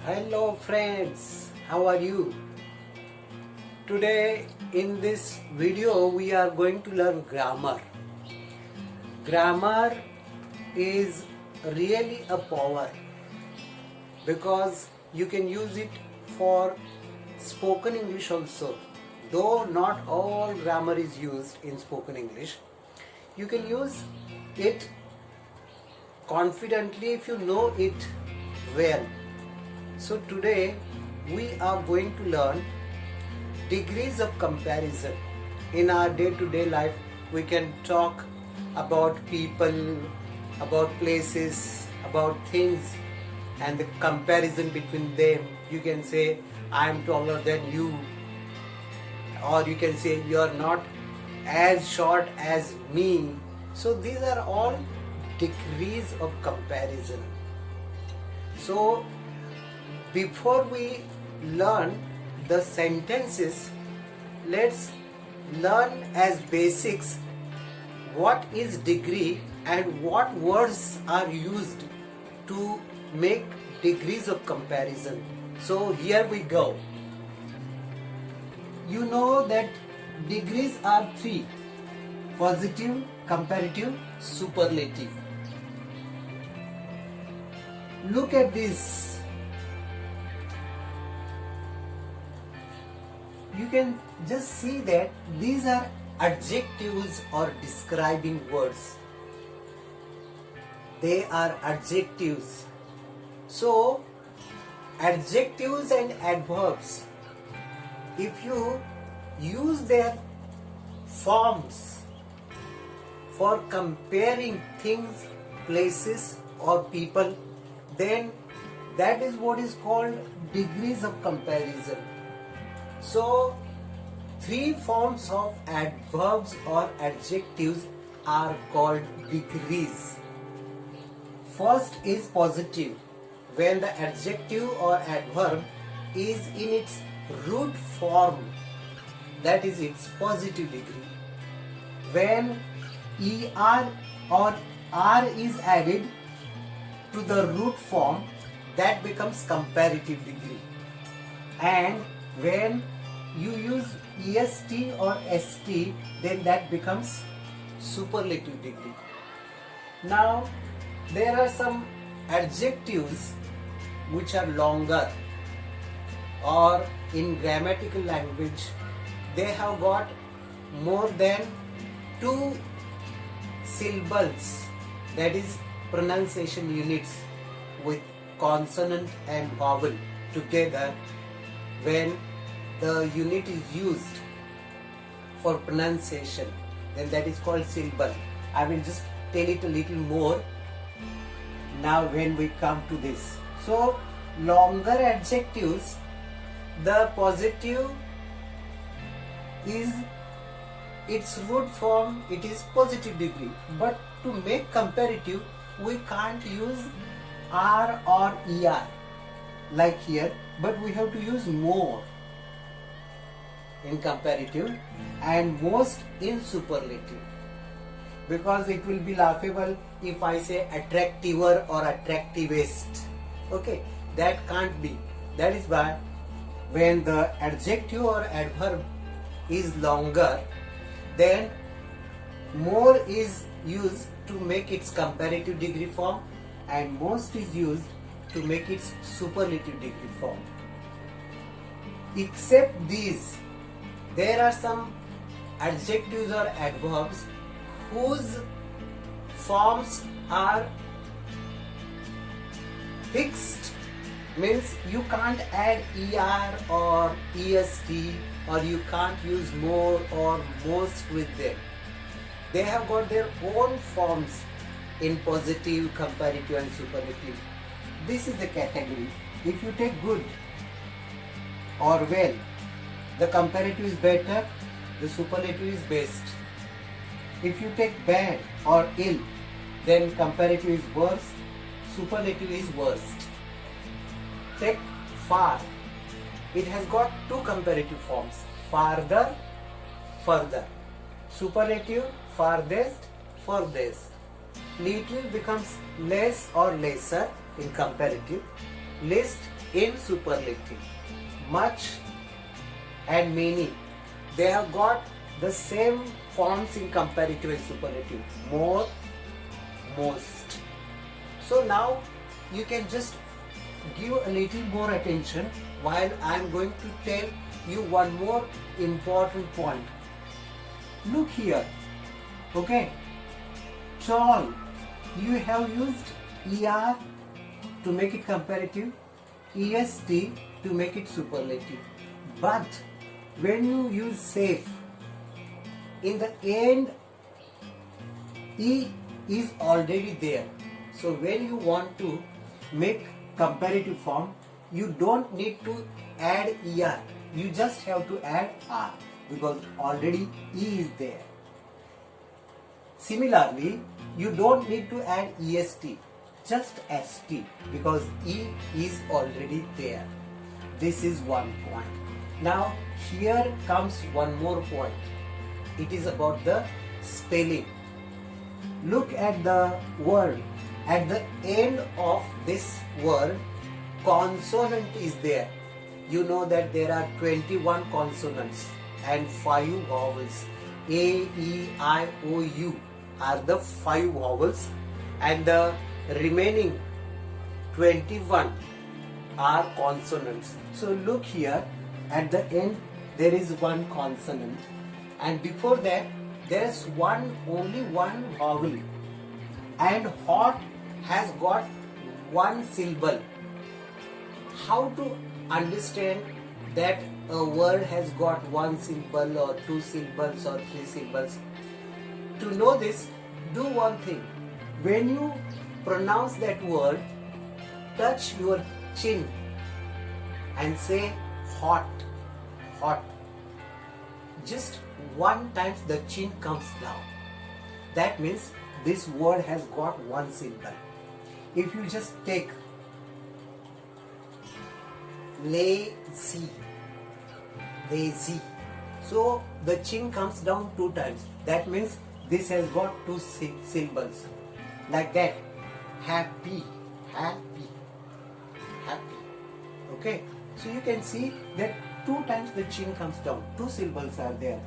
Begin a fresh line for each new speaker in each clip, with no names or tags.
Hello friends, how are you? Today in this video we are going to learn grammar. Grammar is really a power because you can use it for spoken English also. Though not all grammar is used in spoken English, you can use it confidently if you know it well. So today we are going to learn degrees of comparison. In our day-to-day life we can talk about people, about places, about things and the comparison between them. You can say I am taller than you, or you can say you are not as short as me. So these are all degrees of comparison. So before we learn the sentences, let's learn as basics what is degree and what words are used to make degrees of comparison. So here we go. You know that degrees are three: positive, comparative, superlative. Look at this. You can just see that these are adjectives or describing words. They are adjectives. So, adjectives and adverbs, if you use their forms for comparing things, places or people, then that is what is called degrees of comparison. So, three forms of adverbs or adjectives are called degrees. First is positive, when the adjective or adverb is in its root form, that is its positive degree. When er or r is added to the root form, that becomes comparative degree. And when you use est or st, then that becomes superlative degree. Now there are some adjectives which are longer, or in grammatical language they have got more than 2 syllables, that is pronunciation units with consonant and vowel together. When the unit is used for pronunciation, then that is called syllable. I will just tell it a little more now when we come to this. So longer adjectives, the positive is its root form, it is positive degree, but to make comparative we can't use r or er like here, but we have to use more in comparative and most in superlative, because it will be laughable if I say attractiver or attractivest. Okay, that can't be. That is why when the adjective or adverb is longer, then more is used to make its comparative degree form and most is used to make its superlative degree form. Except these, there are some adjectives or adverbs whose forms are fixed, means you can't add er or est, or you can't use more or most with them. They have got their own forms in positive, comparative and superlative. This is the category. If you take good or well, the comparative is better, the superlative is best. If you take bad or ill, then comparative is worse, superlative is worst. Take far. It has got 2 comparative forms: farther, further. Superlative, farthest, furthest. Little becomes less or lesser in comparative. Least in superlative. Much and many, they have got the same forms in comparative and superlative. More, most. So now you can just give a little more attention while I am going to tell you one more important point. Look here, okay? Tall, you have used ER to make it comparative, EST to make it superlative. But when you use safe, in the end, E is already there. So when you want to make comparative form, you don't need to add ER. You just have to add R because already E is there. Similarly, you don't need to add EST, just ST because E is already there. This is one point. Now here comes one more point. It is about the spelling. Look at the word. At the end of this word, consonant is there. You know that there are 21 consonants and 5 vowels. A, E, I, O, U are the 5 vowels and the remaining 21 are consonants. So look here, at the end there is one consonant and before that there is only one vowel, and hot has got one syllable. How to understand that a word has got one syllable or two syllables or three syllables? To know this, do one thing. When you pronounce that word, touch your chin and say hot, hot. Just one time the chin comes down. That means this word has got one syllable. If you just take lazy, lazy, so the chin comes down 2 times. That means this has got 2 syllables. Like that. Happy, happy, happy. Okay. So you can see that 2 times the chin comes down. 2 syllables are there.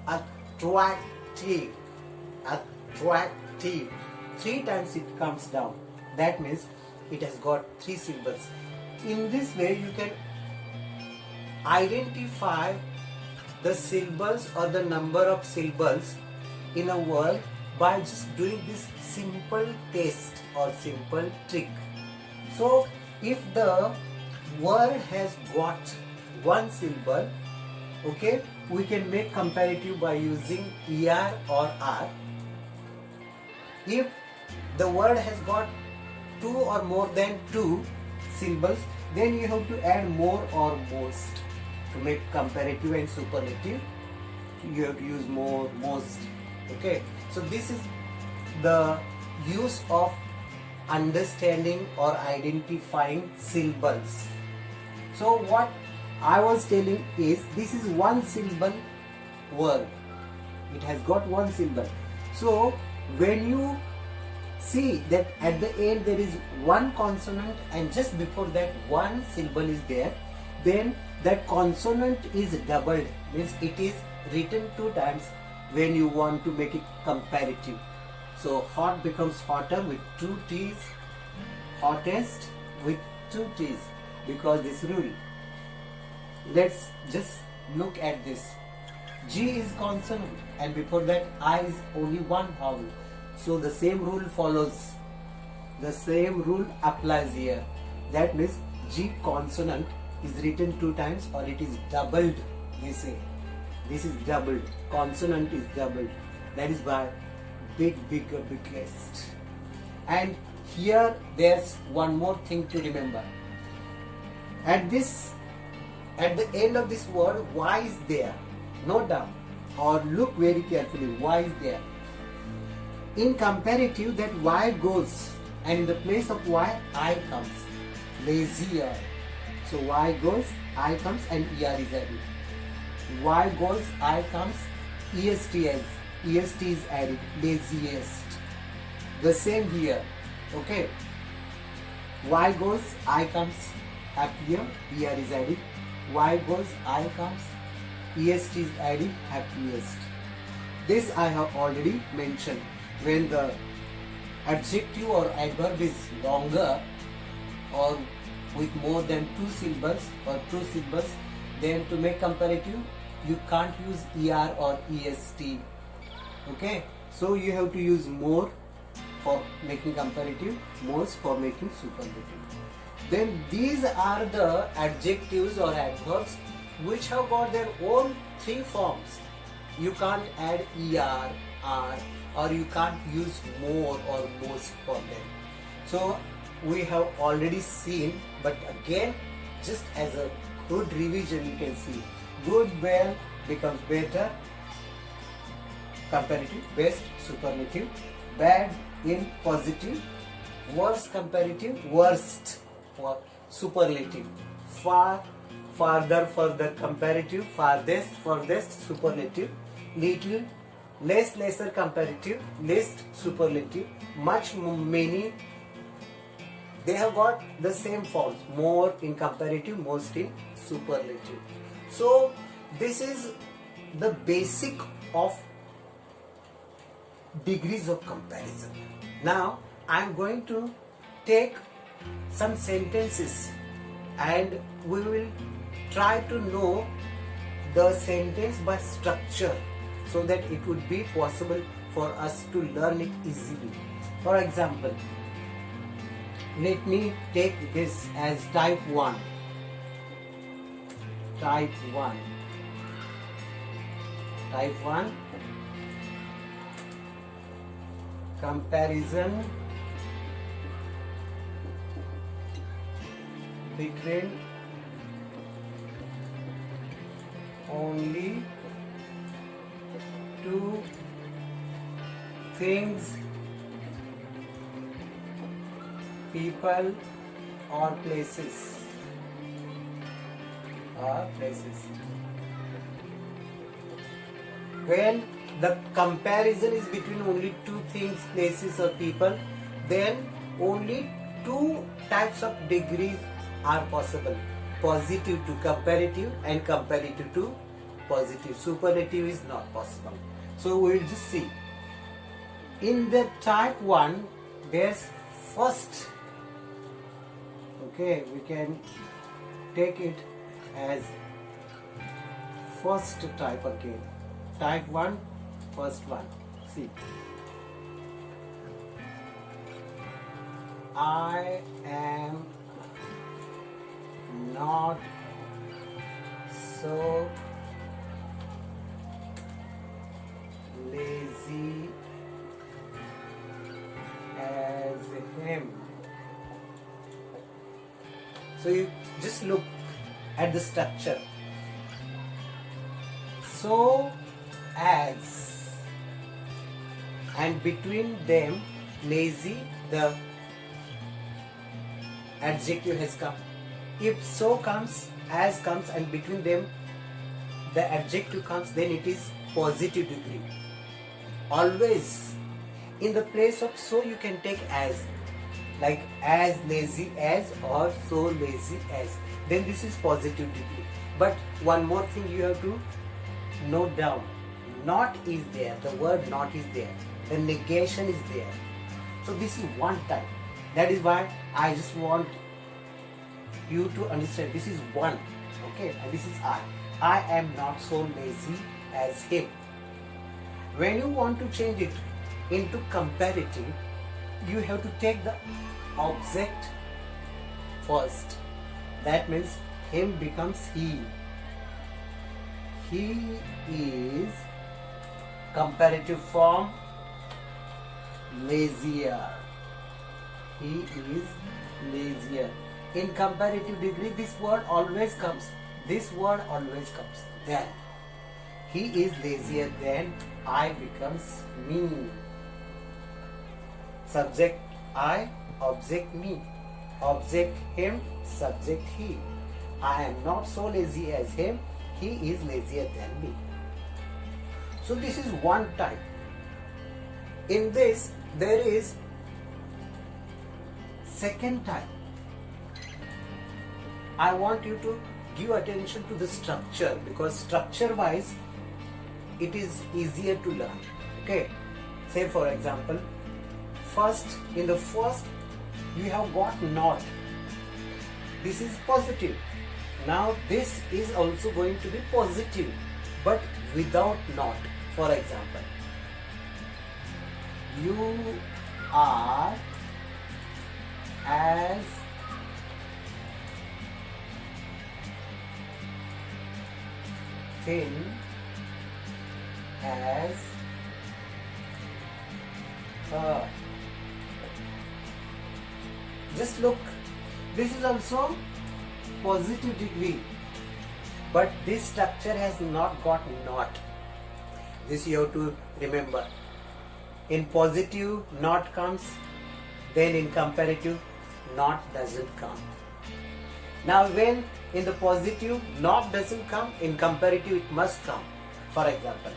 Attractive, attractive. 3 times it comes down. That means it has got 3 syllables. In this way you can identify the syllables or the number of syllables in a word by just doing this simple test or simple trick. So if the word has got one syllable, okay, we can make comparative by using ER or R. If the word has got 2 or more than 2 syllables, then you have to add more or most. To make comparative and superlative, you have to use more, most. Okay, so this is the use of understanding or identifying syllables. So what I was telling is, this is one syllable word. It has got one syllable. So when you see that at the end there is one consonant and just before that one syllable is there, then that consonant is doubled, means it is written 2 times when you want to make it comparative. So hot becomes hotter with 2 T's, hottest with 2 T's, because this rule. Let's just look at this. G is consonant and before that I is only one vowel. So the same rule follows. The same rule applies here. That means G consonant is written 2 times or it is doubled, they say. This is doubled. Consonant is doubled. That is why big, bigger, biggest. And here there's one more thing to remember. At the end of this word, Y is there. Note down or look very carefully. Y is there. In comparative, that Y goes and in the place of Y, I comes. Lazier. So Y goes, I comes and ER is added. Y goes, I comes, EST is added. Laziest. The same here. Okay. Y goes, I comes, happier, er is added. Y goes, I comes, est is added, happiest. This I have already mentioned. When the adjective or adverb is longer or with more than two syllables or two syllables, then to make comparative you can't use er or est. Okay, so you have to use more for making comparative, most for making superlative. Then these are the adjectives or adverbs which have got their own three forms. You can't add er, r, or you can't use more or most for them. So we have already seen, but again, just as a good revision, you can see good, well becomes better, comparative, best, superlative, bad in positive, worst comparative, worst for superlative, far, farther, further comparative, farthest, furthest superlative, little, less, lesser comparative, least superlative, much, many. They have got the same forms, more in comparative, most in superlative. So this is the basic of degrees of comparison. Now I am going to take some sentences and we will try to know the sentence by structure so that it would be possible for us to learn it easily. For example, let me take this as type 1. Type 1. Type 1. Comparison between only two things, people or places. When the comparison is between only two things, places or people, then only two types of degrees are possible. Positive to comparative and comparative to positive. Superlative is not possible. So we will just see. In the type 1, there's first. Okay, we can take it as first type again. Type 1, first one. See. I am not so lazy as him. So you just look at the structure. So as, and between them, lazy, the adjective has come. If so comes, as comes, and between them the adjective comes, then it is positive degree. Always in the place of so you can take as, like as lazy as or so lazy as, then this is positive degree. But one more thing you have to note down, not is there, the word not is there, the negation is there. So this is one type. That is why I just want you to understand this is one, okay, and this is I am not so lazy as him. When you want to change it into comparative, you have to take the object first. That means him becomes he. He is comparative form lazier. He is lazier. In comparative degree, this word always comes. This word always comes. Then he is lazier than, I becomes me. Subject I, object me. Object him, subject he. I am not so lazy as him. He is lazier than me. So this is one type. In this, there is second type. I want you to give attention to the structure, because structure wise it is easier to learn. Okay, say for example, in the first you have got not. This is positive. Now this is also going to be positive, but without not. For example, you are as thin as her. Just look, this is also positive degree, but this structure has not got not. This you have to remember. In positive not comes, then in comparative not doesn't come. Now when in the positive not doesn't come, in comparative it must come. For example,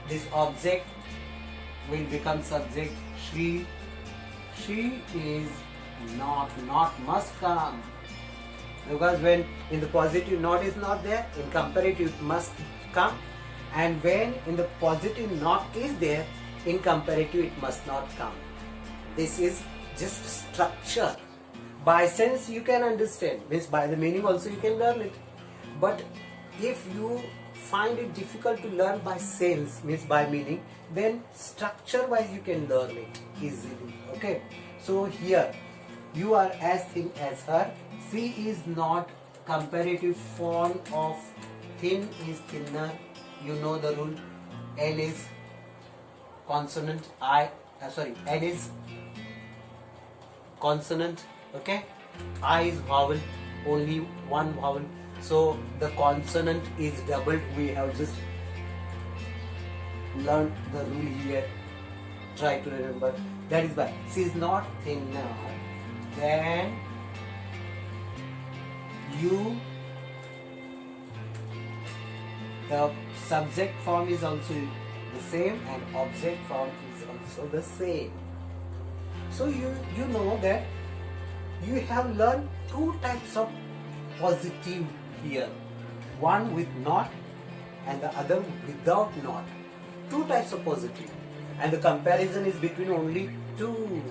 this object will become subject. She is not must come, because when in the positive not is not there, in comparative it must come, and when in the positive not is there, in comparative it must not come. This is just structure. By sense you can understand, means by the meaning also you can learn it. But if you find it difficult to learn by sense, means by meaning, then structure wise you can learn it easily. Okay, so here you are as thin as her. She is not comparative form of thin is thinner. You know the rule. N is consonant. N is consonant. Okay, I is vowel, only one vowel. So the consonant is doubled. We have just learned the rule here. Try to remember. That is why she is not thinner than you. The subject form is also the same and object form is also the same. So you know that you have learned two types of positive here. One with not and the other without not. Two types of positive. And the comparison is between only two.